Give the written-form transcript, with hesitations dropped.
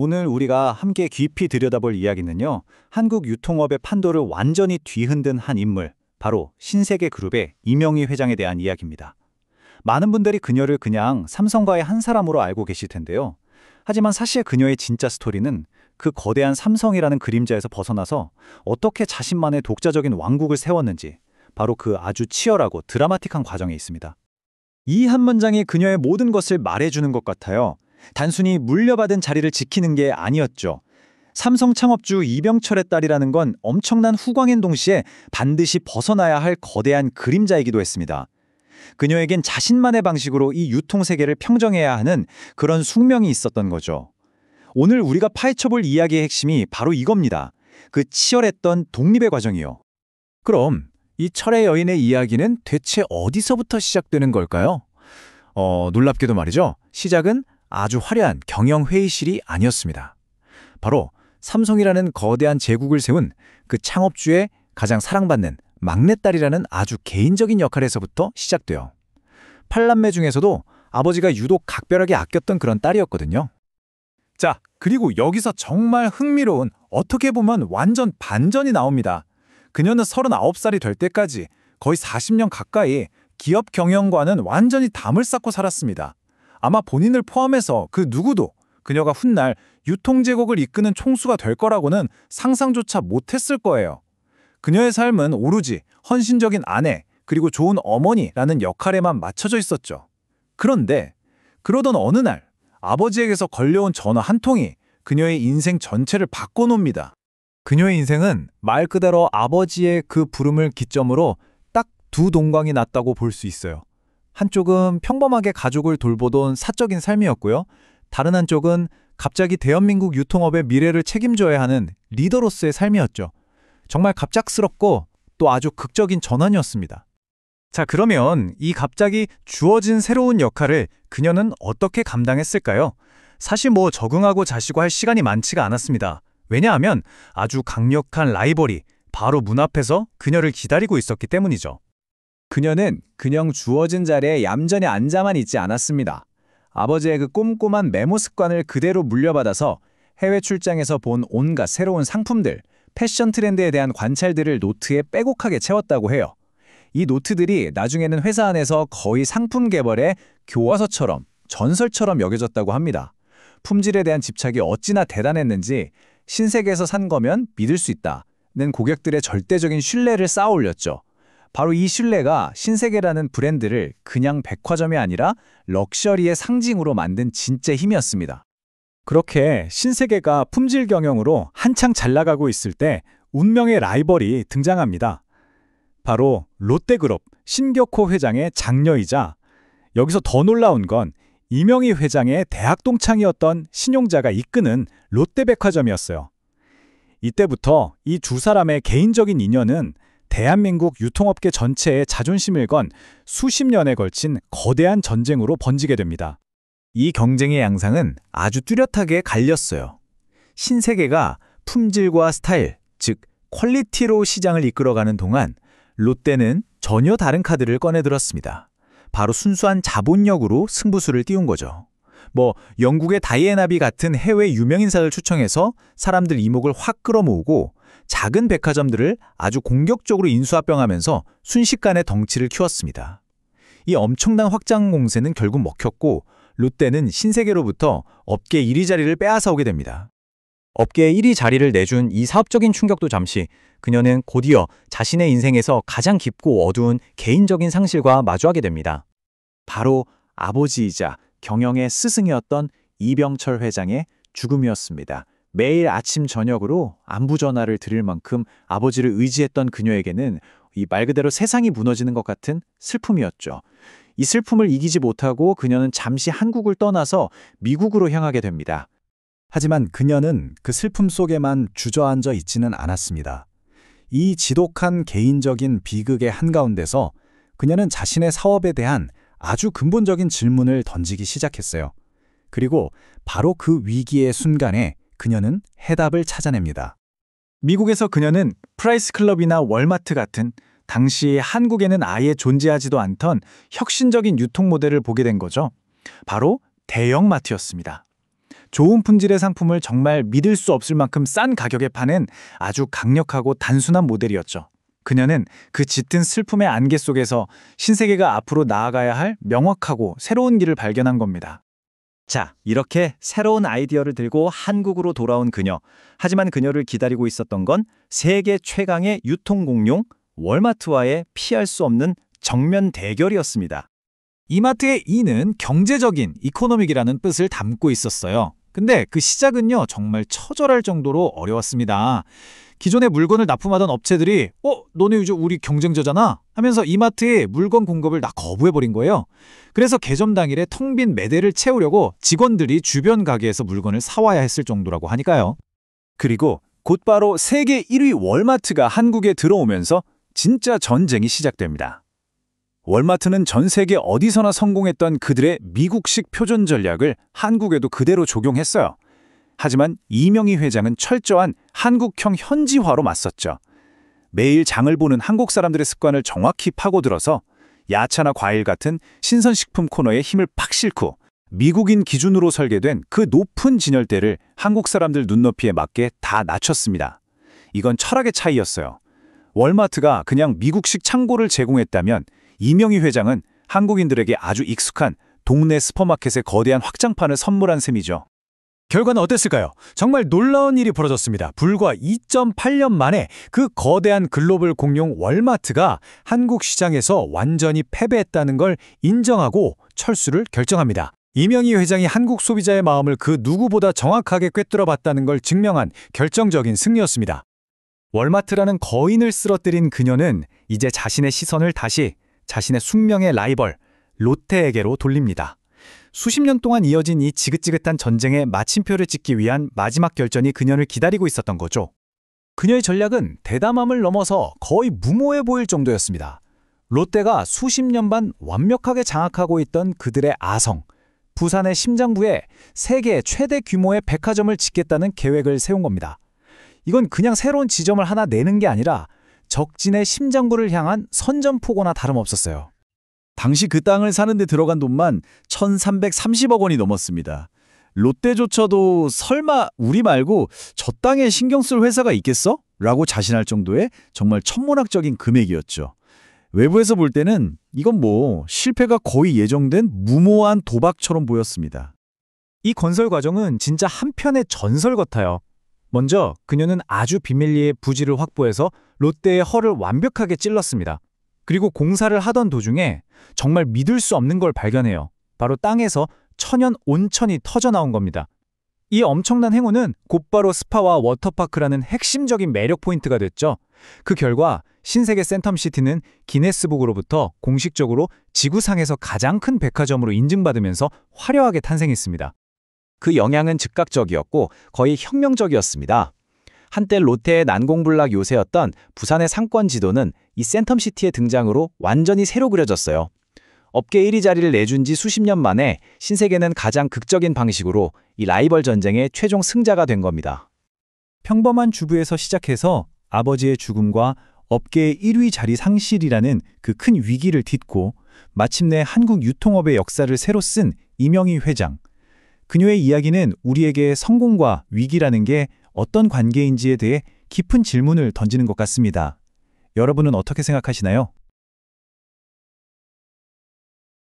오늘 우리가 함께 깊이 들여다볼 이야기는요, 한국 유통업의 판도를 완전히 뒤흔든 한 인물, 바로 신세계그룹의 이명희 회장에 대한 이야기입니다. 많은 분들이 그녀를 그냥 삼성가의 한 사람으로 알고 계실 텐데요. 하지만 사실 그녀의 진짜 스토리는 그 거대한 삼성이라는 그림자에서 벗어나서 어떻게 자신만의 독자적인 왕국을 세웠는지, 바로 그 아주 치열하고 드라마틱한 과정에 있습니다. 이 한 문장이 그녀의 모든 것을 말해주는 것 같아요. 단순히 물려받은 자리를 지키는 게 아니었죠. 삼성 창업주 이병철의 딸이라는 건 엄청난 후광인 동시에 반드시 벗어나야 할 거대한 그림자이기도 했습니다. 그녀에겐 자신만의 방식으로 이 유통세계를 평정해야 하는 그런 숙명이 있었던 거죠. 오늘 우리가 파헤쳐볼 이야기의 핵심이 바로 이겁니다. 그 치열했던 독립의 과정이요. 그럼 이 철의 여인의 이야기는 대체 어디서부터 시작되는 걸까요? 놀랍게도 말이죠. 시작은 아주 화려한 경영회의실이 아니었습니다. 바로 삼성이라는 거대한 제국을 세운 그 창업주의 가장 사랑받는 막내딸이라는 아주 개인적인 역할에서부터 시작돼요. 8남매 중에서도 아버지가 유독 각별하게 아꼈던 그런 딸이었거든요. 자, 그리고 여기서 정말 흥미로운, 어떻게 보면 완전 반전이 나옵니다. 그녀는 39살이 될 때까지 거의 40년 가까이 기업 경영과는 완전히 담을 쌓고 살았습니다. 아마 본인을 포함해서 그 누구도 그녀가 훗날 유통제국을 이끄는 총수가 될 거라고는 상상조차 못했을 거예요. 그녀의 삶은 오로지 헌신적인 아내, 그리고 좋은 어머니라는 역할에만 맞춰져 있었죠. 그런데 그러던 어느 날 아버지에게서 걸려온 전화 한 통이 그녀의 인생 전체를 바꿔놓습니다. 그녀의 인생은 말 그대로 아버지의 그 부름을 기점으로 딱 두 동강이 났다고 볼 수 있어요. 한쪽은 평범하게 가족을 돌보던 사적인 삶이었고요. 다른 한쪽은 갑자기 대한민국 유통업의 미래를 책임져야 하는 리더로서의 삶이었죠. 정말 갑작스럽고 또 아주 극적인 전환이었습니다. 자, 그러면 이 갑자기 주어진 새로운 역할을 그녀는 어떻게 감당했을까요? 사실 적응하고 자시고 할 시간이 많지가 않았습니다. 왜냐하면 아주 강력한 라이벌이 바로 문 앞에서 그녀를 기다리고 있었기 때문이죠. 그녀는 그냥 주어진 자리에 얌전히 앉아만 있지 않았습니다. 아버지의 그 꼼꼼한 메모 습관을 그대로 물려받아서 해외 출장에서 본 온갖 새로운 상품들, 패션 트렌드에 대한 관찰들을 노트에 빼곡하게 채웠다고 해요. 이 노트들이 나중에는 회사 안에서 거의 상품 개발의 교과서처럼, 전설처럼 여겨졌다고 합니다. 품질에 대한 집착이 어찌나 대단했는지 신세계에서 산 거면 믿을 수 있다는 고객들의 절대적인 신뢰를 쌓아 올렸죠. 바로 이 신뢰가 신세계라는 브랜드를 그냥 백화점이 아니라 럭셔리의 상징으로 만든 진짜 힘이었습니다. 그렇게 신세계가 품질 경영으로 한창 잘 나가고 있을 때 운명의 라이벌이 등장합니다. 바로 롯데그룹 신격호 회장의 장녀이자, 여기서 더 놀라운 건 이명희 회장의 대학 동창이었던 신용자가 이끄는 롯데백화점이었어요. 이때부터 이 두 사람의 개인적인 인연은 대한민국 유통업계 전체의 자존심을 건 수십 년에 걸친 거대한 전쟁으로 번지게 됩니다. 이 경쟁의 양상은 아주 뚜렷하게 갈렸어요. 신세계가 품질과 스타일, 즉 퀄리티로 시장을 이끌어가는 동안 롯데는 전혀 다른 카드를 꺼내들었습니다. 바로 순수한 자본력으로 승부수를 띄운 거죠. 영국의 다이애나비 같은 해외 유명인사를 초청해서 사람들 이목을 확 끌어모으고 작은 백화점들을 아주 공격적으로 인수합병하면서 순식간에 덩치를 키웠습니다. 이 엄청난 확장 공세는 결국 먹혔고 롯데는 신세계로부터 업계 1위 자리를 빼앗아 오게 됩니다. 업계 1위 자리를 내준 이 사업적인 충격도 잠시, 그녀는 곧이어 자신의 인생에서 가장 깊고 어두운 개인적인 상실과 마주하게 됩니다. 바로 아버지이자 경영의 스승이었던 이병철 회장의 죽음이었습니다. 매일 아침 저녁으로 안부 전화를 드릴 만큼 아버지를 의지했던 그녀에게는 이 말 그대로 세상이 무너지는 것 같은 슬픔이었죠. 이 슬픔을 이기지 못하고 그녀는 잠시 한국을 떠나서 미국으로 향하게 됩니다. 하지만 그녀는 그 슬픔 속에만 주저앉아 있지는 않았습니다. 이 지독한 개인적인 비극의 한가운데서 그녀는 자신의 사업에 대한 아주 근본적인 질문을 던지기 시작했어요. 그리고 바로 그 위기의 순간에 그녀는 해답을 찾아냅니다. 미국에서 그녀는 프라이스 클럽이나 월마트 같은 당시 한국에는 아예 존재하지도 않던 혁신적인 유통 모델을 보게 된 거죠. 바로 대형마트였습니다. 좋은 품질의 상품을 정말 믿을 수 없을 만큼 싼 가격에 파는 아주 강력하고 단순한 모델이었죠. 그녀는 그 짙은 슬픔의 안개 속에서 신세계가 앞으로 나아가야 할 명확하고 새로운 길을 발견한 겁니다. 자, 이렇게 새로운 아이디어를 들고 한국으로 돌아온 그녀. 하지만 그녀를 기다리고 있었던 건 세계 최강의 유통공룡 월마트와의 피할 수 없는 정면 대결이었습니다. 이마트의 E는 경제적인 이코노믹이라는 뜻을 담고 있었어요. 근데 그 시작은요, 정말 처절할 정도로 어려웠습니다. 기존에 물건을 납품하던 업체들이 너네 이제 우리 경쟁자잖아 하면서 이마트에 물건 공급을 다 거부해버린 거예요. 그래서 개점 당일에 텅 빈 매대를 채우려고 직원들이 주변 가게에서 물건을 사와야 했을 정도라고 하니까요. 그리고 곧바로 세계 1위 월마트가 한국에 들어오면서 진짜 전쟁이 시작됩니다. 월마트는 전 세계 어디서나 성공했던 그들의 미국식 표준 전략을 한국에도 그대로 적용했어요. 하지만 이명희 회장은 철저한 한국형 현지화로 맞섰죠. 매일 장을 보는 한국 사람들의 습관을 정확히 파고들어서 야채나 과일 같은 신선식품 코너에 힘을 팍 싣고 미국인 기준으로 설계된 그 높은 진열대를 한국 사람들 눈높이에 맞게 다 낮췄습니다. 이건 철학의 차이였어요. 월마트가 그냥 미국식 창고를 제공했다면 이명희 회장은 한국인들에게 아주 익숙한 동네 슈퍼마켓의 거대한 확장판을 선물한 셈이죠. 결과는 어땠을까요? 정말 놀라운 일이 벌어졌습니다. 불과 2.8년 만에 그 거대한 글로벌 공룡 월마트가 한국 시장에서 완전히 패배했다는 걸 인정하고 철수를 결정합니다. 이명희 회장이 한국 소비자의 마음을 그 누구보다 정확하게 꿰뚫어 봤다는 걸 증명한 결정적인 승리였습니다. 월마트라는 거인을 쓰러뜨린 그녀는 이제 자신의 시선을 다시 자신의 숙명의 라이벌 롯데에게로 돌립니다. 수십 년 동안 이어진 이 지긋지긋한 전쟁의 마침표를 찍기 위한 마지막 결전이 그녀를 기다리고 있었던 거죠. 그녀의 전략은 대담함을 넘어서 거의 무모해 보일 정도였습니다. 롯데가 수십 년 반 완벽하게 장악하고 있던 그들의 아성, 부산의 심장부에 세계 최대 규모의 백화점을 짓겠다는 계획을 세운 겁니다. 이건 그냥 새로운 지점을 하나 내는 게 아니라 적진의 심장부를 향한 선전포고나 다름없었어요. 당시 그 땅을 사는데 들어간 돈만 1,330억 원이 넘었습니다. 롯데조차도 설마 우리 말고 저 땅에 신경 쓸 회사가 있겠어? 라고 자신할 정도의 정말 천문학적인 금액이었죠. 외부에서 볼 때는 이건 실패가 거의 예정된 무모한 도박처럼 보였습니다. 이 건설 과정은 진짜 한편의 전설 같아요. 먼저 그녀는 아주 비밀리에 부지를 확보해서 롯데의 허를 완벽하게 찔렀습니다. 그리고 공사를 하던 도중에 정말 믿을 수 없는 걸 발견해요. 바로 땅에서 천연 온천이 터져나온 겁니다. 이 엄청난 행운은 곧바로 스파와 워터파크라는 핵심적인 매력 포인트가 됐죠. 그 결과 신세계 센텀시티는 기네스북으로부터 공식적으로 지구상에서 가장 큰 백화점으로 인증받으면서 화려하게 탄생했습니다. 그 영향은 즉각적이었고 거의 혁명적이었습니다. 한때 롯데의 난공불락 요새였던 부산의 상권 지도는 이 센텀시티의 등장으로 완전히 새로 그려졌어요. 업계 1위 자리를 내준 지 수십 년 만에 신세계는 가장 극적인 방식으로 이 라이벌 전쟁의 최종 승자가 된 겁니다. 평범한 주부에서 시작해서 아버지의 죽음과 업계의 1위 자리 상실이라는 그 큰 위기를 딛고 마침내 한국 유통업의 역사를 새로 쓴 이명희 회장. 그녀의 이야기는 우리에게 성공과 위기라는 게 어떤 관계인지에 대해 깊은 질문을 던지는 것 같습니다. 여러분은 어떻게 생각하시나요?